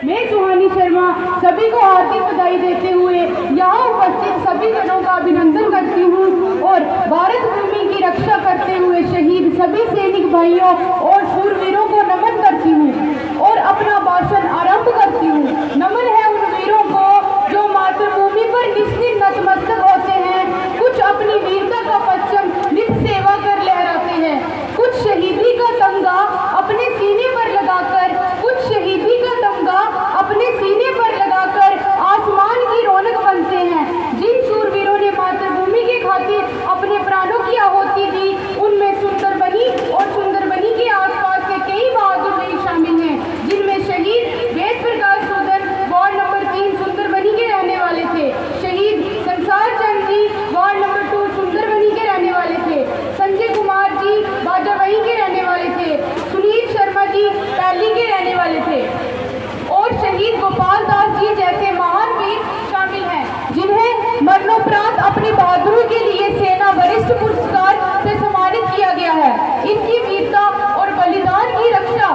मैं सुहानी शर्मा सभी को हार्दिक बधाई देते हुए यहाँ उपस्थित सभी जनों का अभिनंदन करती हूँ और भारत भूमि की रक्षा करते हुए शहीद सभी सैनिक भाइयों और शूरवीरों को नमन करती हूँ और अपना भाषण आरंभ करती हूँ। नमन है उन वीरों को जो मातृभूमि पर निश्चित नतमस्तक होते हैं, कुछ अपनी वीरता का परचम नित सेवा कर लहराते हैं, कुछ शहीदी का तमगा अपने सीने पर लगाकर आसमान की रौनक बनते हैं। जिन शूरवीरों ने मातृभूमि के खातिर अपने प्राणों की आहुति दी, उनमें सुंदरबनी और सुंदरबनी के आसपास के कई बहादुर वीर शामिल हैं, जिनमें शहीद वेद प्रकाश सूदन वार्ड नंबर 3 सुंदरबनी के रहने वाले थे, शहीद संसार चंद जी वार्ड नंबर 2 सुंदरबनी के रहने वाले थे, संजय कुमार जी बाजावही के रहने वाले थे, सुनील शर्मा जी पैली के रहने वाले थे और शहीद गोपाल दास जी जैसे महान वीर शामिल हैं, जिन्हें मरणोपरांत अपनी बहादुरी के लिए सेना वरिष्ठ पुरस्कार से सम्मानित किया गया है। इनकी वीरता और बलिदान की रक्षा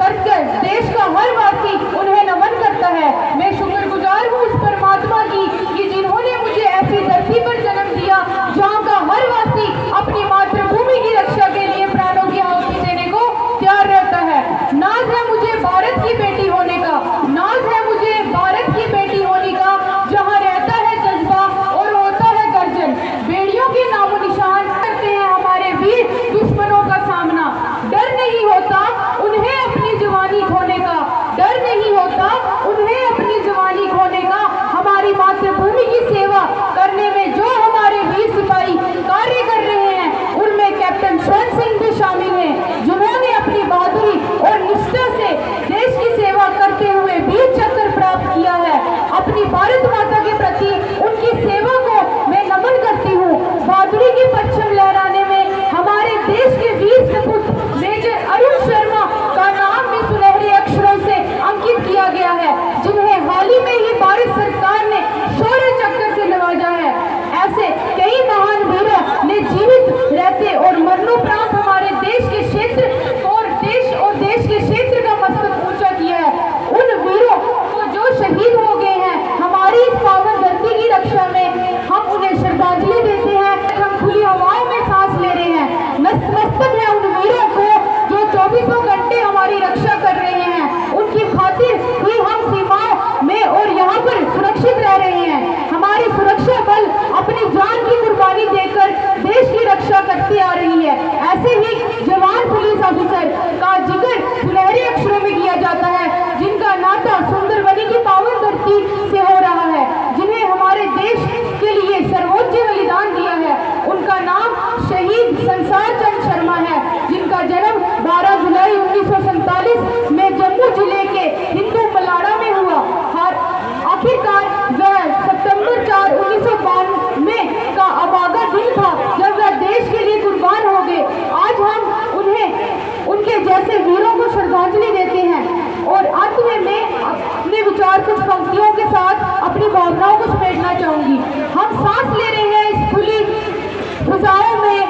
करके देश का हर वासी उन्हें नमन करता है। मैं शुक्रगुजार हूँ उस परमात्मा की कि जिन्होंने मुझे ऐसी धरती पर जन्म दिया जहाँ का हर वासी अपनी मातृभूमि की रक्षा के लिए प्राणों की आहुति देने को तैयार रहता है। नाज है मुझे भारत की बेटी होने का, नाज है मुझे भारत की बेटी होने का, जहाँ रहता है जज्बा और होता है गर्जन। बेड़ियों के नामो निशान करते हैं हमारे वीर दुश्मनों का सामना। डर नहीं होता उन्हें अपनी जवानी खोने का, डर नहीं होता उन्हें अपनी जवानी खोने का। हमारी मातृभूमि की सेवा करने में जो हमारे वीर सिपाही कार्य कर रहे हैं, उनमें कैप्टन स्वर्ण सिंह भी शामिल हैं, जिन्होंने अपनी बहादुरी और निष्ठा से देश की सेवा करते हुए वीर चक्र प्राप्त किया है। अपनी भारत माता के प्रति उनकी सेवा को मैं नमन करती हूँ। बहादुरी की परचम लहराने में हमारे देश के वीर सपूत मेजर अरुण शर्मा का नाम भी सुनहरे अक्षरों से अंकित किया गया है, जिन्हें हाल ही में ही भारत सरकार ने शौर्य चक्र से नवाजा है। ऐसे कई महान वीरों ने जीवित रहते और मरणोपरांत हमारे देश के क्षेत्र और देश के क्षेत्र का मस्तक ऊंचा किया है। उन वीरों को जो शहीद हो गए हैं हमारी इस पावन धरती की रक्षा में, हम उन्हें श्रद्धांजलि देते हैं। हम खुली हवाओं में सांस ले रहे हैं। नतमस्तक है उन वीरों को जो 24 घंटे हमारी रक्षा कर रहे हैं। उनकी खातिर ही हम सीमाओं में और यहाँ पर सुरक्षित रह रहे हैं। हमारी सुरक्षा बल अपनी जान की कुर्बानी देकर देश की रक्षा करती आ रही है। ऐसे ही जवान पुलिस ऑफिसर का जिक्र सुनहरे अक्षरों में किया जाता है, जिनका नाता सुंदरबनी की पावन धरती से हो रहा है, जिन्हें हमारे देश के लिए सर्वोच्च बलिदान दिया है। उनका नाम शहीद संसार चंद शर्मा है, जिनका जन्म 12 जुलाई 1947 में जम्मू जिले के हिंदू मलाड़ा में हुआ। आखिरकार वह सितंबर 4, 1992 का अभागा दिन था जब वह देश के लिए कुर्बान हो गए। आज हम उन्हें उनके जैसे वीरों को श्रद्धांजलि देते हैं और अंत में मैं अपने विचार कुछ पंक्तियों के साथ अपनी भावनाओं को समेटना चाहूंगी। हम सांस ले रहे हैं इस खुली फिजाओं में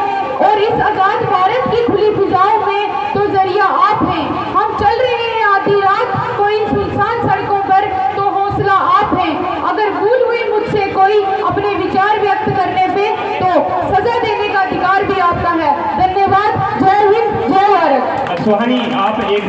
और इस आजाद भारत की खुली फिजाओं में तो जरिया आप हैं। हम चल रहे हैं आधी रात को इन सुनसान सड़कों पर तो हौसला आप हैं। अगर भूल हुई मुझसे कोई अपने विचार व्यक्त करने पे तो सजा देने का अधिकार भी आपका है। धन्यवाद। जय हिंद, जय भारत। सुहानी आप एक